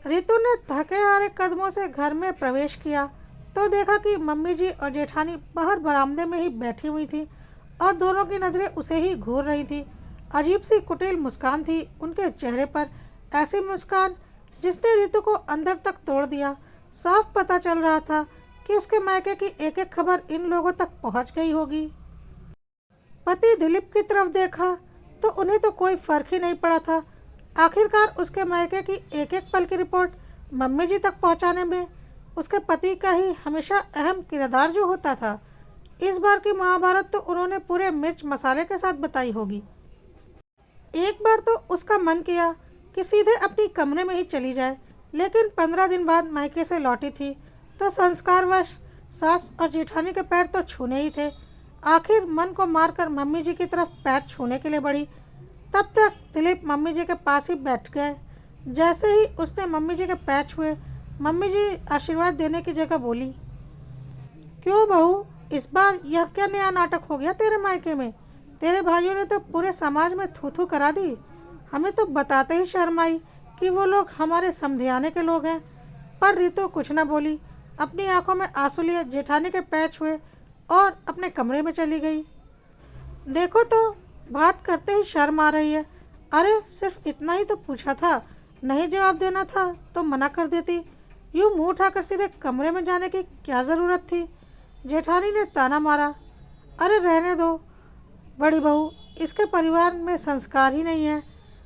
रितु ने थके हारे कदमों से घर में प्रवेश किया तो देखा कि मम्मी जी और जेठानी बाहर बरामदे में ही बैठी हुई थी और दोनों की नजरें उसे ही घूर रही थी। अजीब सी कुटिल मुस्कान थी उनके चेहरे पर, ऐसी मुस्कान जिसने रितु को अंदर तक तोड़ दिया। साफ पता चल रहा था कि उसके मायके की एक एक खबर इन लोगों तक पहुंच गई होगी। पति दिलीप की तरफ देखा तो उन्हें तो कोई फर्क ही नहीं पड़ा था। आखिरकार उसके मायके की एक एक पल की रिपोर्ट मम्मी जी तक पहुंचाने में उसके पति का ही हमेशा अहम किरदार जो होता था। इस बार की महाभारत तो उन्होंने पूरे मिर्च मसाले के साथ बताई होगी। एक बार तो उसका मन किया कि सीधे अपनी कमरे में ही चली जाए, लेकिन 15 दिन बाद मायके से लौटी थी तो संस्कारवश सास और जेठानी के पैर तो छूने ही थे। आखिर मन को मारकर मम्मी जी की तरफ पैर छूने के लिए बढ़ी। तब तक दिलीप मम्मी जी के पास ही बैठ गए। जैसे ही उसने मम्मी जी के पैर छुए, मम्मी जी आशीर्वाद देने की जगह बोली, क्यों बहू, इस बार यह क्या नया नाटक हो गया तेरे मायके में? तेरे भाइयों ने तो पूरे समाज में थू थू करा दी। हमें तो बताते ही शर्म आई कि वो लोग हमारे समधियाने के लोग हैं। पर रितु कुछ न बोली, अपनी आंखों में आंसू लिए जेठानी के पैर छुए और अपने कमरे में चली गई। देखो तो, बात करते ही शर्म आ रही है। अरे सिर्फ इतना ही तो पूछा था, नहीं जवाब देना था तो मना कर देती। यूं मुंह उठाकर सीधे कमरे में जाने की क्या ज़रूरत थी? जेठानी ने ताना मारा। अरे रहने दो बड़ी बहू, इसके परिवार में संस्कार ही नहीं है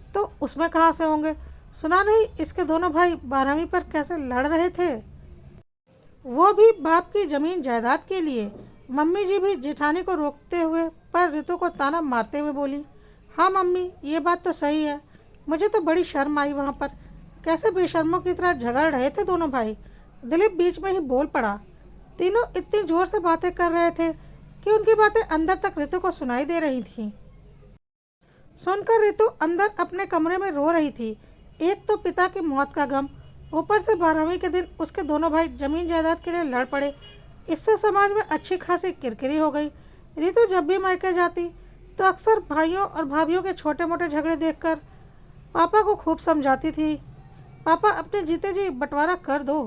तो उसमें कहाँ से होंगे? सुना नहीं इसके दोनों भाई 12वीं पर कैसे लड़ रहे थे, वो भी बाप की जमीन जायदाद के लिए। मम्मी जी भी जेठानी को रोकते हुए पर रितु को ताना मारते हुए बोली, हाँ मम्मी, ये बात तो सही है। मुझे तो बड़ी शर्म आई वहाँ पर, कैसे बेशर्मों की तरह झगड़ रहे थे दोनों भाई। दिलीप बीच में ही बोल पड़ा। तीनों इतनी जोर से बातें कर रहे थे कि उनकी बातें अंदर तक रितु को सुनाई दे रही थीं। सुनकर रितु अंदर अपने कमरे में रो रही थी। एक तो पिता की मौत का गम, ऊपर से 12वीं के दिन उसके दोनों भाई जमीन जायदाद के लिए लड़ पड़े। इससे समाज में अच्छी खासी किरकिरी हो गई। रितु जब भी मायके जाती तो अक्सर भाइयों और भाभियों के छोटे मोटे झगड़े देखकर पापा को खूब समझाती थी, पापा अपने जीते जी बंटवारा कर दो।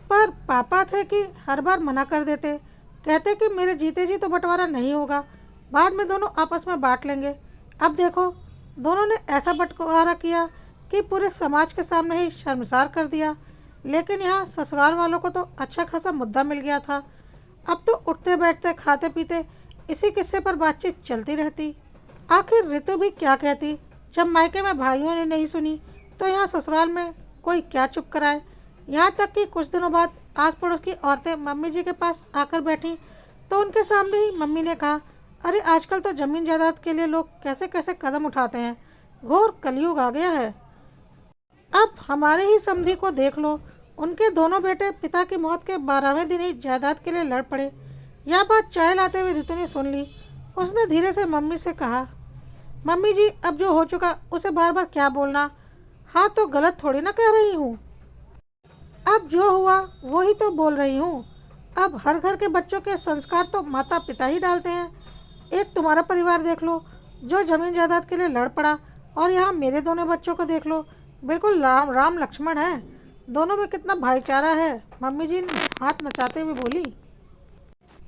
पर पापा थे कि हर बार मना कर देते, कहते कि मेरे जीते जी तो बंटवारा नहीं होगा, बाद में दोनों आपस में बांट लेंगे। अब देखो, दोनों ने ऐसा बंटवारा किया कि पूरे समाज के सामने ही शर्मसार कर दिया। लेकिन यहाँ ससुराल वालों को तो अच्छा खासा मुद्दा मिल गया था। अब तो उठते बैठते खाते पीते इसी किस्से पर बातचीत चलती रहती। आखिर रितु भी क्या कहती, जब मायके में भाइयों ने नहीं सुनी तो यहाँ ससुराल में कोई क्या चुप कराए। यहाँ तक कि कुछ दिनों बाद आस पड़ोस की औरतें मम्मी जी के पास आकर बैठी तो उनके सामने ही मम्मी ने कहा, अरे आजकल तो जमीन जायदाद के लिए लोग कैसे कैसे कदम उठाते हैं, घोर कलयुग आ गया है। अब हमारे ही समधी को देख लो, उनके दोनों बेटे पिता की मौत के 12वें दिन ही जायदाद के लिए लड़ पड़े। यह बात चाय लाते हुए रितु ने सुन ली। उसने धीरे से मम्मी से कहा, मम्मी जी, अब जो हो चुका उसे बार बार क्या बोलना। हाँ तो गलत थोड़ी ना कह रही हूँ, अब जो हुआ वो ही तो बोल रही हूँ। अब हर घर के बच्चों के संस्कार तो माता पिता ही डालते हैं। एक तुम्हारा परिवार देख लो जो जमीन जायदाद के लिए लड़ पड़ा, और यहाँ मेरे दोनों बच्चों को देख लो, बिल्कुल राम राम लक्ष्मण है। दोनों में कितना भाईचारा है, मम्मी जी ने हाथ नचाते हुए बोली।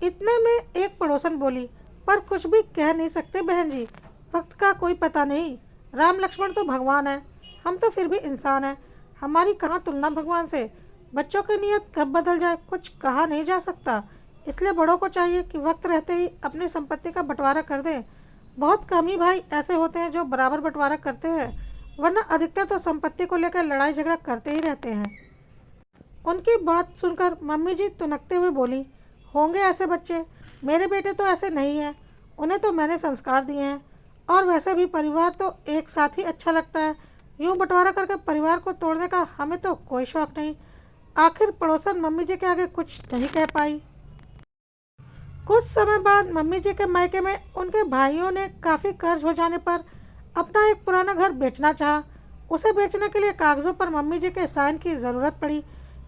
इतने में एक पड़ोसन बोली, पर कुछ भी कह नहीं सकते बहन जी, वक्त का कोई पता नहीं। राम लक्ष्मण तो भगवान है, हम तो फिर भी इंसान हैं, हमारी कहाँ तुलना भगवान से। बच्चों की नीयत कब बदल जाए कुछ कहा नहीं जा सकता, इसलिए बड़ों को चाहिए कि वक्त रहते ही अपनी संपत्ति का बंटवारा कर दें। बहुत कम ही भाई ऐसे होते हैं जो बराबर बंटवारा करते हैं, वरना अधिकतर तो संपत्ति को लेकर लड़ाई झगड़ा करते ही रहते हैं। उनकी बात सुनकर मम्मी जी तुनकते हुए बोली, होंगे ऐसे बच्चे, मेरे बेटे तो ऐसे नहीं हैं, उन्हें तो मैंने संस्कार दिए हैं। और वैसे भी परिवार तो एक साथ ही अच्छा लगता है, यूं बंटवारा करके परिवार को तोड़ने का हमें तो कोई शौक नहीं। आखिर पड़ोसन मम्मी जी के आगे कुछ नहीं कह पाई। कुछ समय बाद मम्मी जी के मायके में उनके भाइयों ने काफ़ी कर्ज हो जाने पर अपना एक पुराना घर बेचना चाहा। उसे बेचने के लिए कागज़ों पर मम्मी जी के साइन की ज़रूरत पड़ी,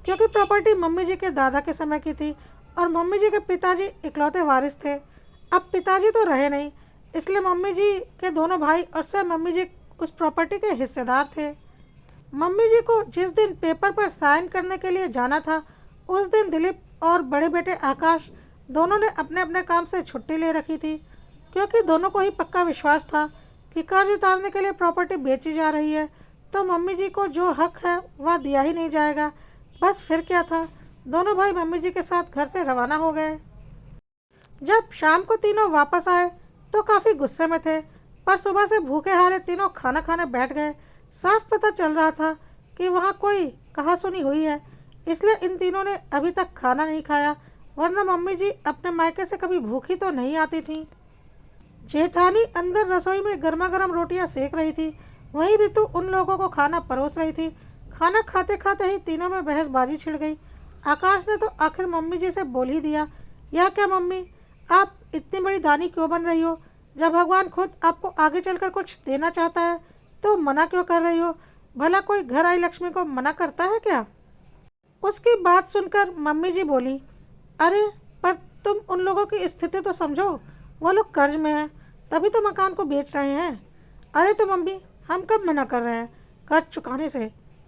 क्योंकि प्रॉपर्टी मम्मी जी के दादा के समय की थी और मम्मी जी के पिताजी इकलौते वारिस थे। अब पिताजी तो रहे नहीं, इसलिए मम्मी जी के दोनों भाई और स्वयं मम्मी जी उस प्रॉपर्टी के हिस्सेदार थे। मम्मी जी को जिस दिन पेपर पर साइन करने के लिए जाना था, उस दिन दिलीप और बड़े बेटे आकाश दोनों ने अपने अपने काम से छुट्टी ले रखी थी, क्योंकि दोनों को ही पक्का विश्वास था कि कर्ज उतारने के लिए प्रॉपर्टी बेची जा रही है, तो मम्मी जी को जो हक है वह दिया ही नहीं जाएगा। बस फिर क्या था, दोनों भाई मम्मी जी के साथ घर से रवाना हो गए। जब शाम को तीनों वापस आए तो काफ़ी गुस्से में थे, पर सुबह से भूखे हारे तीनों खाना खाने बैठ गए। साफ पता चल रहा था कि वहाँ कोई कहासुनी हुई है, इसलिए इन तीनों ने अभी तक खाना नहीं खाया, वरना मम्मी जी अपने मायके से कभी भूखी तो नहीं आती थी। जेठानी अंदर रसोई में गर्मा गर्म रोटियां सेक रही थी, वहीं ऋतु उन लोगों को खाना परोस रही थी। खाना खाते खाते ही तीनों में बहसबाजी छिड़ गई। आकाश ने तो आखिर मम्मी जी से बोल ही दिया, यह क्या मम्मी, आप इतनी बड़ी दानी क्यों बन रही हो? जब भगवान खुद आपको आगे चलकर कुछ देना चाहता है तो मना क्यों कर रही हो? भला कोई घर आई लक्ष्मी को मना करता है क्या? उसकी बात सुनकर मम्मी जी बोली, अरे पर तुम उन लोगों की स्थिति तो समझो, वो लोग कर्ज में हैं, तभी तो मकान को बेच रहे हैं। अरे तो मम्मी, हम कब मना कर रहे हैं कर्ज चुकाने से?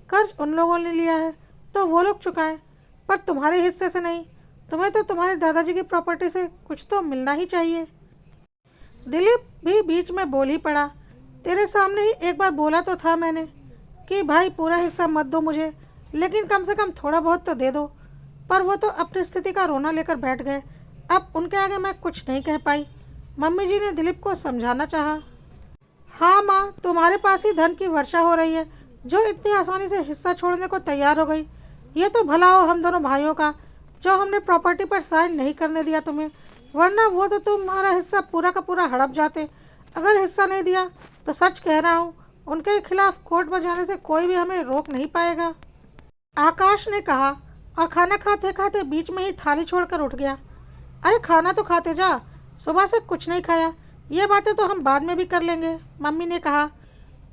कर्ज उन लोगों ने लिया है तो वो लोग चुकाएं, पर तुम्हारे हिस्से से नहीं। तुम्हें तो तुम्हारे दादाजी की प्रॉपर्टी से कुछ तो मिलना ही चाहिए। दिलीप भी बीच में बोल ही पड़ा, तेरे सामने ही एक बार बोला तो था मैंने कि भाई पूरा हिस्सा मत दो मुझे, लेकिन कम से कम थोड़ा बहुत तो दे दो। पर वो तो अपनी स्थिति का रोना लेकर बैठ गए। अब उनके आगे मैं कुछ नहीं कह पाई। मम्मी जी ने दिलीप को समझाना चाहा, हाँ माँ, तुम्हारे पास ही धन की वर्षा हो रही है, जो इतनी आसानी से हिस्सा छोड़ने को तैयार हो गई। ये तो भला हो हम दोनों भाइयों का, जो हमने प्रॉपर्टी पर साइन नहीं करने दिया तुम्हें, वरना वो तो तुम्हारा हिस्सा पूरा का पूरा हड़प जाते। अगर हिस्सा नहीं दिया तो सच कह रहा हूँ, उनके खिलाफ कोर्ट में जाने से कोई भी हमें रोक नहीं पाएगा। आकाश ने कहा और खाना खाते खाते बीच में ही थाली छोड़कर उठ गया। अरे खाना तो खाते जा, सुबह से कुछ नहीं खाया, ये बातें तो हम बाद में भी कर लेंगे। मम्मी ने कहा,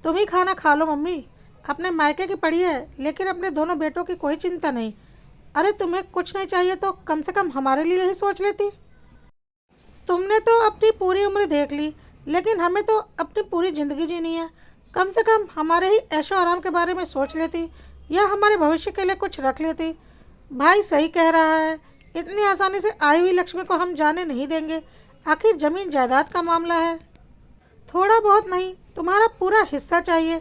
तुम ही खाना खा लो मम्मी, अपने मायके की पड़ी है, लेकिन अपने दोनों बेटों की कोई चिंता नहीं। अरे तुम्हें कुछ नहीं चाहिए तो कम से कम हमारे लिए ही सोच लेती। तुमने तो अपनी पूरी उम्र देख ली, लेकिन हमें तो अपनी पूरी ज़िंदगी जीनी है। कम से कम हमारे ही ऐशो आराम के बारे में सोच लेती, या हमारे भविष्य के लिए कुछ रख लेती। भाई सही कह रहा है, इतनी आसानी से आई हुई लक्ष्मी को हम जाने नहीं देंगे। आखिर ज़मीन जायदाद का मामला है, थोड़ा बहुत नहीं, तुम्हारा पूरा हिस्सा चाहिए।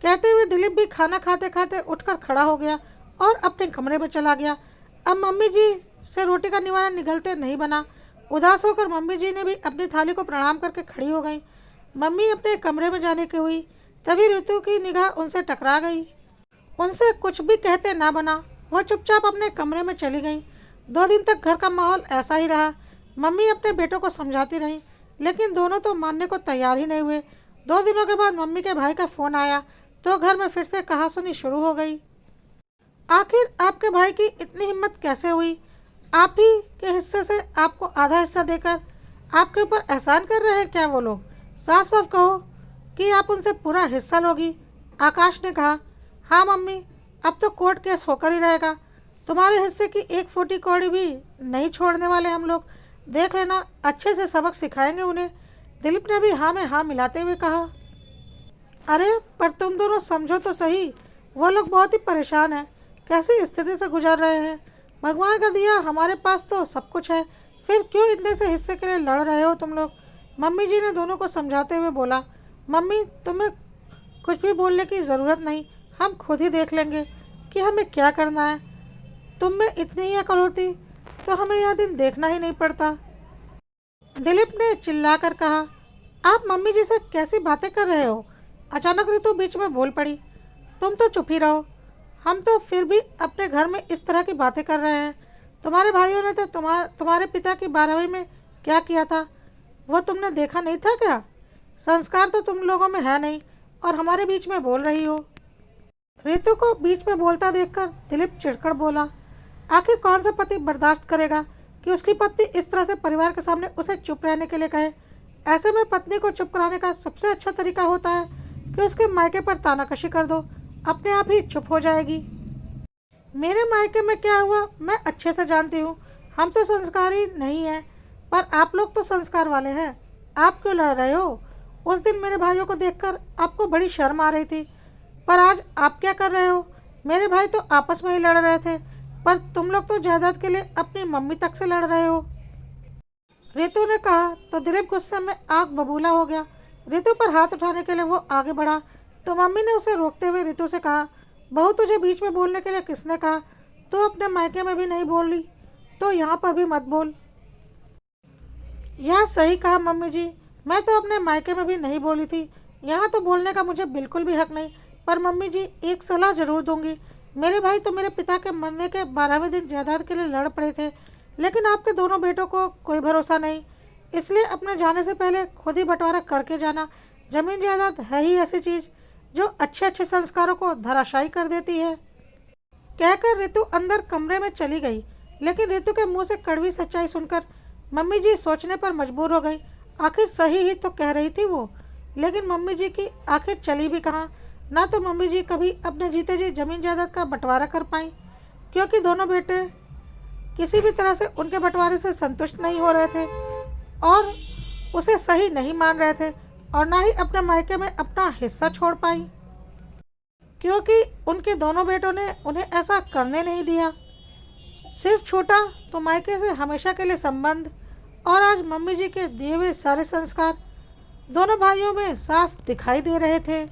कहते हुए दिलीप भी खाना खाते खाते उठकर खड़ा हो गया और अपने कमरे में चला गया। अब मम्मी जी से रोटी का निवारण निगलते नहीं बना। उदास होकर मम्मी जी ने भी अपनी थाली को प्रणाम करके खड़ी हो गई। मम्मी अपने कमरे में जाने की हुई, तभी ऋतु की निगाह उनसे टकरा गई। उनसे कुछ भी कहते ना बना, वह चुपचाप अपने कमरे में चली गई। 2 दिन तक घर का माहौल ऐसा ही रहा। मम्मी अपने बेटों को समझाती रहीं, लेकिन दोनों तो मानने को तैयार ही नहीं हुए। 2 दिनों के बाद मम्मी के भाई का फ़ोन आया तो घर में फिर से कहासुनी शुरू हो गई। आखिर आपके भाई की इतनी हिम्मत कैसे हुई? आप ही के हिस्से से आपको आधा हिस्सा देकर आपके ऊपर एहसान कर रहे हैं क्या वो लोग? साफ साफ कहो कि आप उनसे पूरा हिस्सा लोगी। आकाश ने कहा, हाँ मम्मी, अब तो कोर्ट केस होकर ही रहेगा। तुम्हारे हिस्से की 1 फूटी कौड़ी भी नहीं छोड़ने वाले हम लोग। देख लेना, अच्छे से सबक सिखाएंगे उन्हें। दिलीप ने भी हाँ में हाँ मिलाते हुए कहा, अरे पर तुम दोनों समझो तो सही, वो लोग बहुत ही परेशान हैं, कैसी स्थिति से गुजर रहे हैं। भगवान का दिया हमारे पास तो सब कुछ है, फिर क्यों इतने से हिस्से के लिए लड़ रहे हो तुम लोग? मम्मी जी ने दोनों को समझाते हुए बोला, मम्मी तुम्हें कुछ भी बोलने की ज़रूरत नहीं, हम खुद ही देख लेंगे कि हमें क्या करना है। तुम में इतनी ही अकल होती तो हमें यह दिन देखना ही नहीं पड़ता। दिलीप ने चिल्लाकर कहा, आप मम्मी जी से कैसी बातें कर रहे हो? अचानक ऋतु बीच में बोल पड़ी, तुम तो चुप ही रहो, हम तो फिर भी अपने घर में इस तरह की बातें कर रहे हैं। तुम्हारे भाइयों ने तो तुम्हारे पिता की 12वीं में क्या किया था, वो तुमने देखा नहीं था क्या? संस्कार तो तुम लोगों में है नहीं और हमारे बीच में बोल रही हो। ऋतु को बीच में बोलता देखकर दिलीप चिढ़कर बोला, आखिर कौन सा पति बर्दाश्त करेगा कि उसकी पत्नी इस तरह से परिवार के सामने उसे चुप रहने के लिए कहे? ऐसे में पत्नी को चुप कराने का सबसे अच्छा तरीका होता है कि उसके मायके पर तानाकशी कर दो, अपने आप ही चुप हो जाएगी। मेरे मायके में क्या हुआ मैं अच्छे से जानती हूँ, हम तो संस्कारी नहीं हैं, पर आप लोग तो संस्कार वाले हैं। आप क्यों लड़ रहे हो? उस दिन मेरे भाइयों को देखकर आपको बड़ी शर्म आ रही थी, पर आज आप क्या कर रहे हो? मेरे भाई तो आपस में ही लड़ रहे थे, पर तुम लोग तो जायदाद के लिए अपनी मम्मी तक से लड़ रहे हो। रितु ने कहा तो दिलीप गुस्से में आग बबूला हो गया। रितु पर हाथ उठाने के लिए वो आगे बढ़ा तो मम्मी ने उसे रोकते हुए रितु से कहा, बहू तुझे बीच में बोलने के लिए किसने कहा? तू अपने मायके में भी नहीं बोल रही तो यहाँ पर भी मत बोल। यह सही कहा मम्मी जी, मैं तो अपने मायके में भी नहीं बोली थी, यहाँ तो बोलने का मुझे बिल्कुल भी हक नहीं। पर मम्मी जी एक सलाह ज़रूर दूंगी। मेरे भाई तो मेरे पिता के मरने के 12वें दिन जायदाद के लिए लड़ पड़े थे, लेकिन आपके दोनों बेटों को कोई भरोसा नहीं, इसलिए अपने जाने से पहले खुद ही बंटवारा करके जाना। जमीन जायदाद है ही ऐसी चीज़ जो अच्छे अच्छे संस्कारों को धराशायी कर देती है। कहकर रितु अंदर कमरे में चली गई, लेकिन रितु के मुंह से कड़वी सच्चाई सुनकर मम्मी जी सोचने पर मजबूर हो गई। आखिर सही ही तो कह रही थी वो, लेकिन मम्मी जी की आखिर चली भी कहाँ। ना तो मम्मी जी कभी अपने जीते जी जमीन जायदाद का बंटवारा कर पाई, क्योंकि दोनों बेटे किसी भी तरह से उनके बंटवारे से संतुष्ट नहीं हो रहे थे और उसे सही नहीं मान रहे थे, और ना ही अपने मायके में अपना हिस्सा छोड़ पाई, क्योंकि उनके दोनों बेटों ने उन्हें ऐसा करने नहीं दिया। सिर्फ छोटा तो मायके से हमेशा के लिए संबंध, और आज मम्मी जी के दिए हुए सारे संस्कार दोनों भाइयों में साफ दिखाई दे रहे थे।